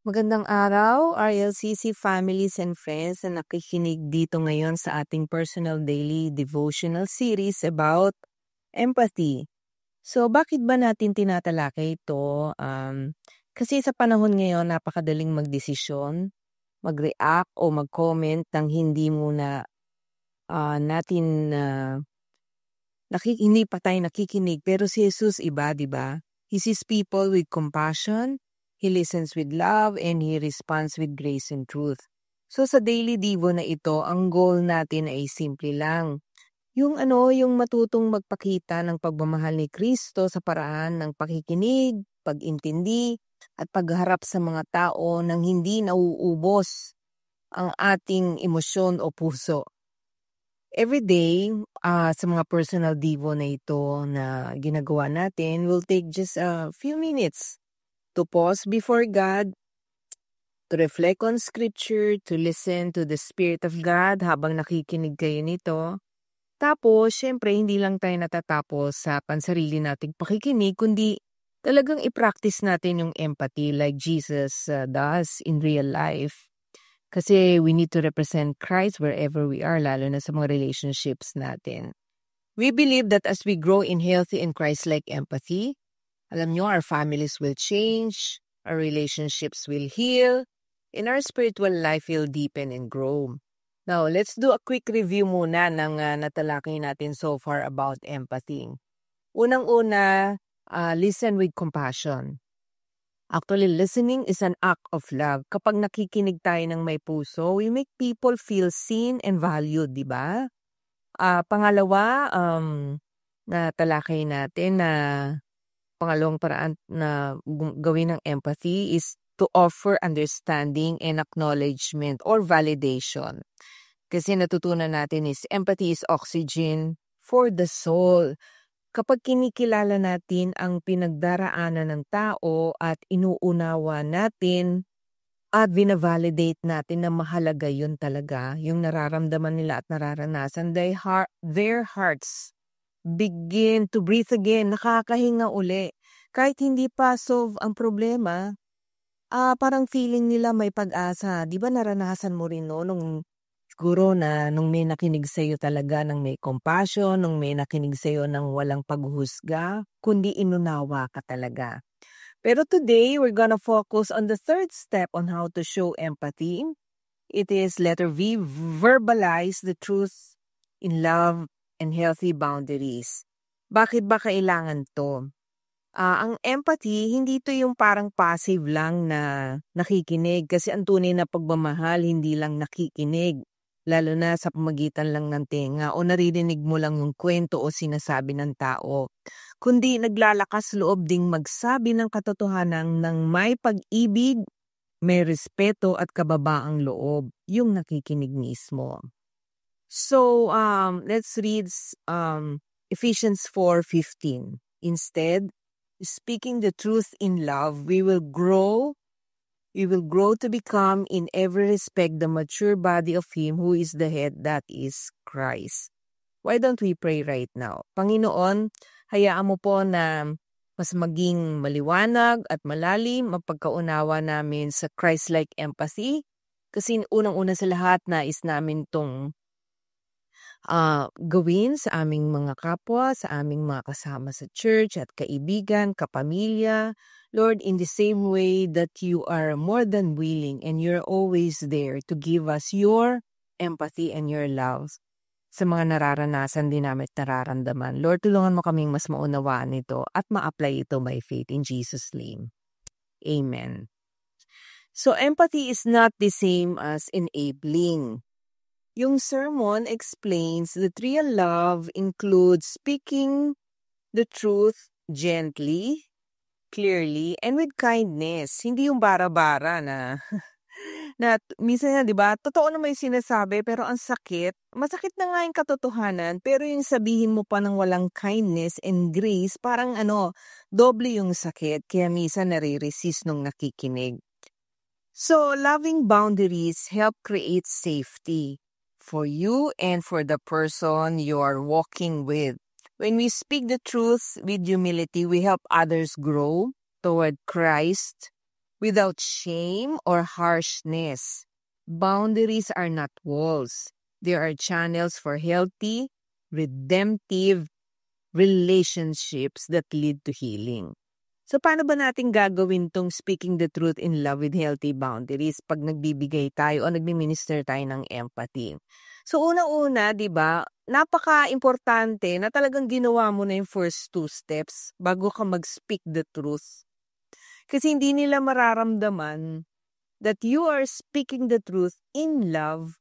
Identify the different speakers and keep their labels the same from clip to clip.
Speaker 1: Magandang araw, RLCC families and friends na nakikinig dito ngayon sa ating personal daily devotional series about empathy. So, bakit ba natin tinatalakay ito? Kasi sa panahon ngayon, napakadaling magdesisyon, mag-react o mag-comment ng hindi muna natin hindi pa tayo nakikinig. Pero si Jesus iba, di ba? He sees people with compassion, He listens with love, and He responds with grace and truth. So sa daily devo na ito, ang goal natin ay simple lang. Yung matutong magpakita ng pagmamahal ni Kristo sa paraan ng pakikinig, pag-intindi, at pagharap sa mga tao nang hindi nauubos ang ating emosyon o puso. Every day, sa mga personal devo na ito na ginagawa natin, will take just a few minutes to pause before God, to reflect on Scripture, to listen to the Spirit of God habang nakikinig kayo nito. Tapos, syempre, hindi lang tayo natatapos sa pansarili nating pakikinig, kundi talagang i-practice natin yung empathy like Jesus does in real life. Kasi we need to represent Christ wherever we are, lalo na sa mga relationships natin. We believe that as we grow in healthy and Christ-like empathy, alam nyo, our families will change, our relationships will heal, and our spiritual life will deepen and grow. Now, let's do a quick review muna ng natalakay natin so far about empathy. Unang-una, listen with compassion. Actually, listening is an act of love. Kapag nakikinig tayo ng may puso, we make people feel seen and valued, di ba? Pangalawa, natalakay natin na pangalawang paraan na gawin ng empathy is to offer understanding and acknowledgement or validation. Kasi natutunan natin is empathy is oxygen for the soul. Kapag kinikilala natin ang pinagdaraanan ng tao at inuunawa natin at binavalidate natin na mahalaga yun talaga, yung nararamdaman nila at nararanasan, their hearts begin to breathe again, nakakahinga uli. Kahit hindi pa solve ang problema, parang feeling nila may pag-asa. Di ba naranasan mo rin no, siguro na nung may nakinig sa'yo talaga ng may compassion, nung may nakinig sa'yo ng walang paghuhusga, kundi inunawa ka talaga. Pero today, we're gonna focus on the third step on how to show empathy. It is letter V, verbalize the truth in love and healthy boundaries. Bakit ba kailangan to? Ang empathy, hindi to yung parang passive lang na nakikinig kasi ang tunay na pagmamahal hindi lang nakikinig. Lalo na sa pamagitan lang ng tenga o naririnig mo lang yung kwento o sinasabi ng tao. Kundi naglalakas loob ding magsabi ng katotohanan ng may pag-ibig, may respeto at kababaang loob, yung nakikinig mismo. So, let's read Ephesians 4:15. Instead, speaking the truth in love, we will grow to become in every respect the mature body of Him who is the head, that is Christ. Why don't we pray right now? Panginoon, hayaan mo po na mas maging maliwanag at malalim ang pagkaunawa namin sa Christ-like empathy. Kasi unang-una sa lahat, nais namin tong gawin sa aming mga kapwa, sa aming mga kasama sa church at kaibigan, kapamilya. Lord, in the same way that you are more than willing and you're always there to give us your empathy and your love sa mga nararanasan din namin at nararamdaman. Lord, tulungan mo kaming mas maunawaan ito at ma-apply ito by faith in Jesus' name. Amen. So, empathy is not the same as enabling. Yung sermon explains that real love includes speaking the truth gently, clearly, and with kindness. Hindi yung bara-bara na minsan nga, di ba, totoo naman yung sinasabi, pero ang sakit. Masakit na nga yung katotohanan, pero yung sabihin mo pa ng walang kindness and grace, parang doble yung sakit. Kaya minsan nare-resist nung nakikinig. So, loving boundaries help create safety for you and for the person you are walking with. When we speak the truth with humility, we help others grow toward Christ without shame or harshness. Boundaries are not walls. They are channels for healthy, redemptive relationships that lead to healing. So paano ba natin gagawin tong speaking the truth in love with healthy boundaries pag nagbibigay tayo o nagmi-minister tayo ng empathy? So una-una, 'di ba, napaka-importante na talagang ginawa mo na yung first 2 steps bago ka mag-speak the truth. Kasi hindi nila mararamdaman that you are speaking the truth in love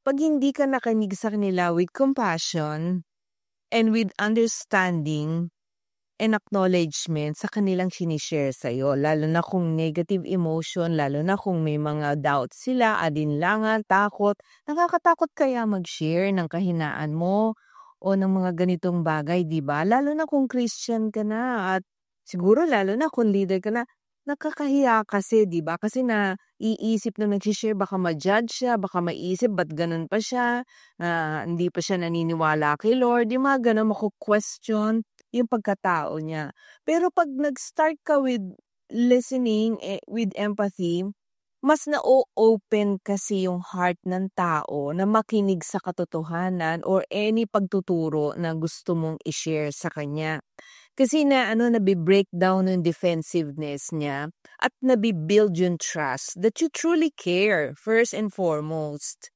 Speaker 1: pag hindi ka nakinig sa kanila with compassion and with understanding and acknowledgement sa kanilang sinishare sa'yo. Lalo na kung negative emotion, lalo na kung may mga doubts sila, alinlangan, takot. Nakakatakot kaya mag-share ng kahinaan mo o ng mga ganitong bagay, di ba? Lalo na kung Christian ka na at siguro lalo na kung leader ka na, nakakahiya kasi, di ba? Kasi na iisip na nag-share, baka ma-judge siya, baka maisip, ba't ganun pa siya? Hindi pa siya naniniwala kay Lord. Yung mga ganun, maku-question yung pagkatao niya. Pero pag nag-start ka with listening, with empathy, mas na-open kasi yung heart ng tao na makinig sa katotohanan or any pagtuturo na gusto mong i-share sa kanya. Kasi nabi-break down yung defensiveness niya at nabi-build yung trust that you truly care first and foremost.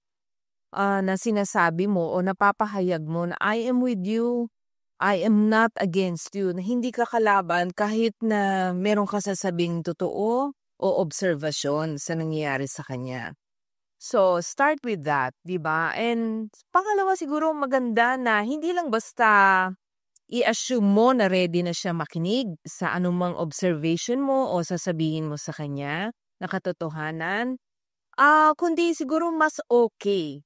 Speaker 1: Na sinasabi mo o napapahayag mo na I am with you, I am not against you, na hindi ka kalaban kahit na meron ka sasabing totoo o obserbasyon sa nangyayari sa kanya. So, start with that, di ba? And pangalawa siguro maganda na hindi lang basta i-assume mo na ready na siya makinig sa anumang observation mo o sasabihin mo sa kanya na katotohanan, kundi siguro mas okay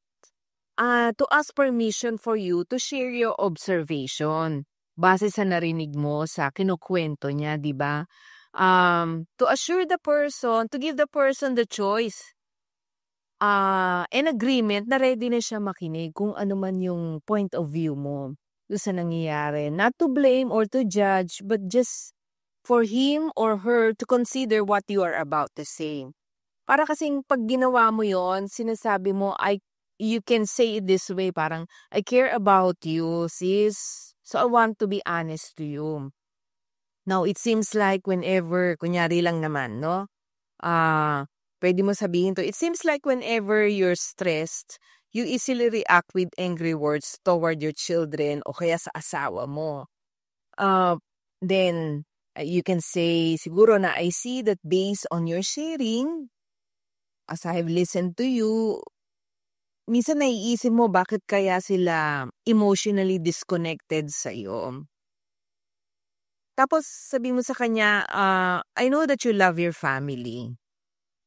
Speaker 1: to ask permission for you to share your observation base sa narinig mo sa kinukwento niya, di ba? To assure the person, to give the person the choice and agreement na ready na siya makinig kung ano man yung point of view mo doon sa nangyayari. Not to blame or to judge, but just for him or her to consider what you are about to say. Para kasing pag ginawa mo yon, sinasabi mo, you can say it this way, parang, I care about you, sis. So I want to be honest to you. Now, it seems like whenever, kunyari lang naman, no? Pwede mo sabihin to, it seems like whenever you're stressed, you easily react with angry words toward your children o kaya sa asawa mo. Then, you can say, siguro na I see that based on your sharing, as I have listened to you, minsan naiisip mo bakit kaya sila emotionally disconnected sa'yo. Tapos sabi mo sa kanya, I know that you love your family.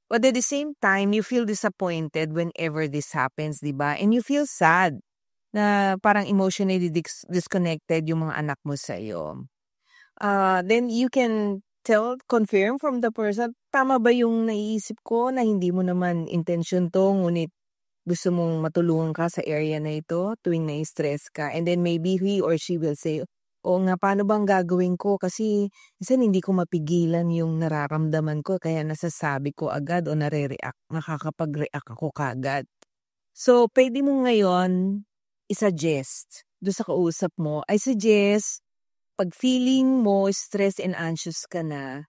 Speaker 1: But at the same time, you feel disappointed whenever this happens, di ba? And you feel sad na parang emotionally disconnected yung mga anak mo sa'yo. Then you can confirm from the person, tama ba yung naiisip ko na hindi mo naman intention to, ngunit gusto mong matulungan ka sa area na ito tuwing na-stress ka. And then maybe he or she will say, oo nga, paano bang gagawin ko? Kasi minsan hindi ko mapigilan yung nararamdaman ko kaya nasasabi ko agad o nakakapag-react ako kagad. So, pwede mo ngayon i-suggest doon sa kausap mo. I suggest, pag feeling mo stress and anxious ka na,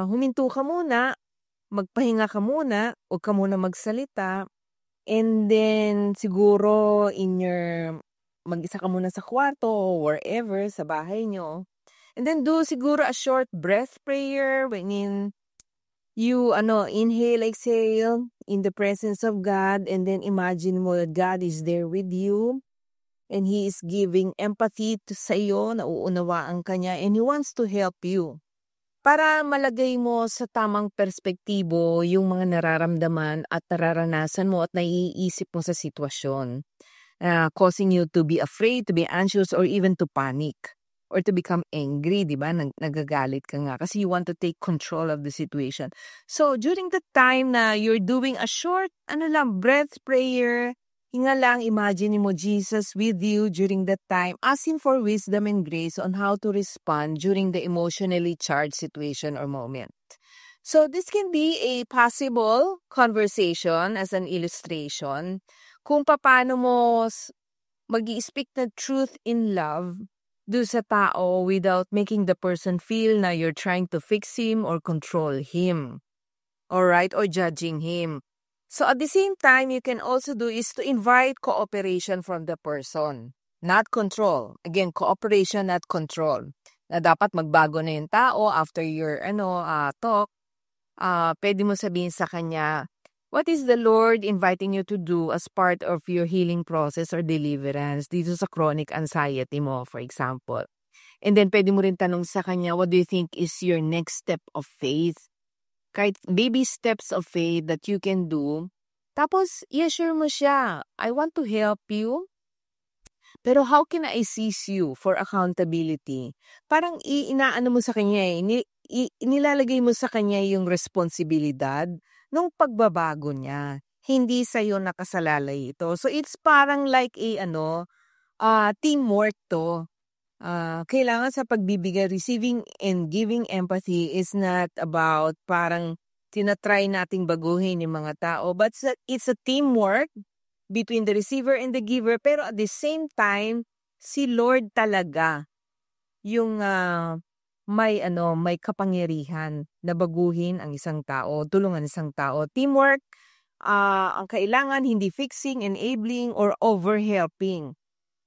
Speaker 1: huminto ka muna, magpahinga ka muna, huwag ka muna magsalita, and then siguro mag-isa ka muna sa kwarto or wherever, sa bahay nyo. And then do siguro a short breath prayer wherein you inhale, exhale in the presence of God, and then imagine mo that God is there with you and He is giving empathy sa iyo, nauunawaan ka niya, and He wants to help you. Para malagay mo sa tamang perspektibo yung mga nararamdaman at nararanasan mo at naiisip mo sa sitwasyon, causing you to be afraid, to be anxious, or even to panic or to become angry, di ba? Nagagalit ka nga kasi you want to take control of the situation. So, during the time na you're doing a short, breath prayer, hinga lang, imagine mo Jesus with you during that time, asking for wisdom and grace on how to respond during the emotionally charged situation or moment. So this can be a possible conversation as an illustration kung paano mo mag-i-speak the truth in love do sa tao without making the person feel na you're trying to fix him or control him. Alright? Or judging him. So at the same time, you can also do is to invite cooperation from the person. Not control. Again, cooperation, not control. Na dapat magbago na yung tao after your talk. Pwede mo sabihin sa kanya, what is the Lord inviting you to do as part of your healing process or deliverance dito sa chronic anxiety mo, for example? And then pwede mo rin tanong sa kanya, what do you think is your next step of faith? Kahit baby steps of faith that you can do. Tapos, i-assure mo siya, I want to help you. Pero how can I assist you for accountability? Parang inaano mo sa kanya nilalagay mo sa kanya yung responsibilidad ng pagbabago niya. Hindi sa'yo nakasalalay ito. So, it's parang like teamwork to. Kailangan sa pagbibigay, receiving and giving empathy is not about parang tinatry nating baguhin yung mga tao, but it's a teamwork between the receiver and the giver, pero at the same time, si Lord talaga yung may kapangyarihan na baguhin ang isang tao, tulungan isang tao. Teamwork, ang kailangan hindi fixing, enabling, or over-helping.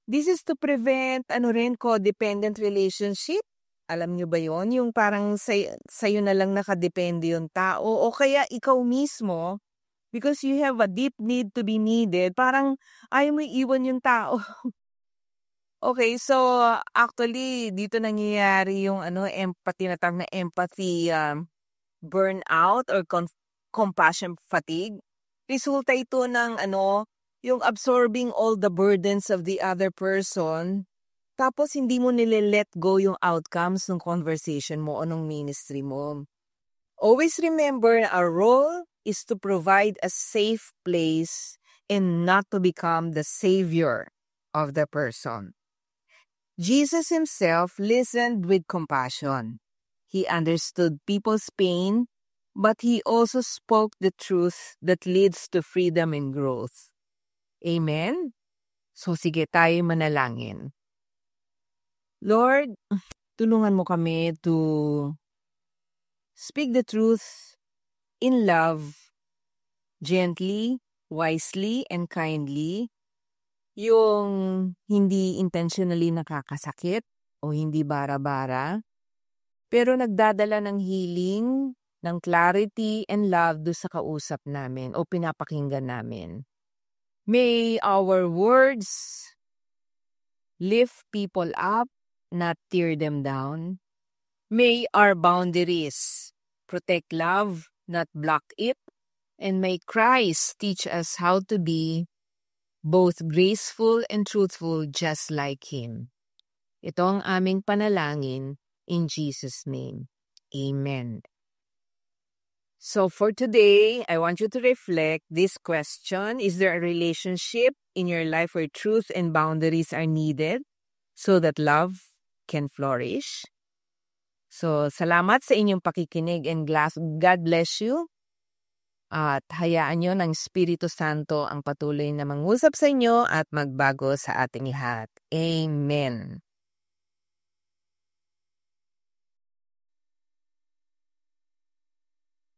Speaker 1: This is to prevent codependent relationship. Alam nyo ba yon? Yung parang sa'yo na lang nakadepende yung tao o kaya ikaw mismo because you have a deep need to be needed. Parang ayaw mo iwan yung tao. Okay, so actually dito nangyayari yung tinatawag na empathy burnout or compassion fatigue. Resulta ito ng yung absorbing all the burdens of the other person, tapos hindi mo nile-let go yung outcomes ng conversation mo o ng ministry mo. Always remember, our role is to provide a safe place and not to become the savior of the person. Jesus himself listened with compassion. He understood people's pain, but he also spoke the truth that leads to freedom and growth. Amen? So sige tayo manalangin. Lord, tulungan mo kami to speak the truth in love, gently, wisely, and kindly. Yung hindi intentionally nakakasakit o hindi bara-bara, pero nagdadala ng healing, ng clarity and love do sa kausap namin o pinapakinggan namin. May our words lift people up, not tear them down. May our boundaries protect love, not block it. And may Christ teach us how to be both graceful and truthful just like Him. Ito ang aming panalangin in Jesus' name. Amen. So for today, I want you to reflect this question. Is there a relationship in your life where truth and boundaries are needed so that love can flourish? So salamat sa inyong pakikinig and God bless you. At hayaan nyo ng Espiritu Santo ang patuloy na mangusap sa inyo at magbago sa ating lahat. Amen.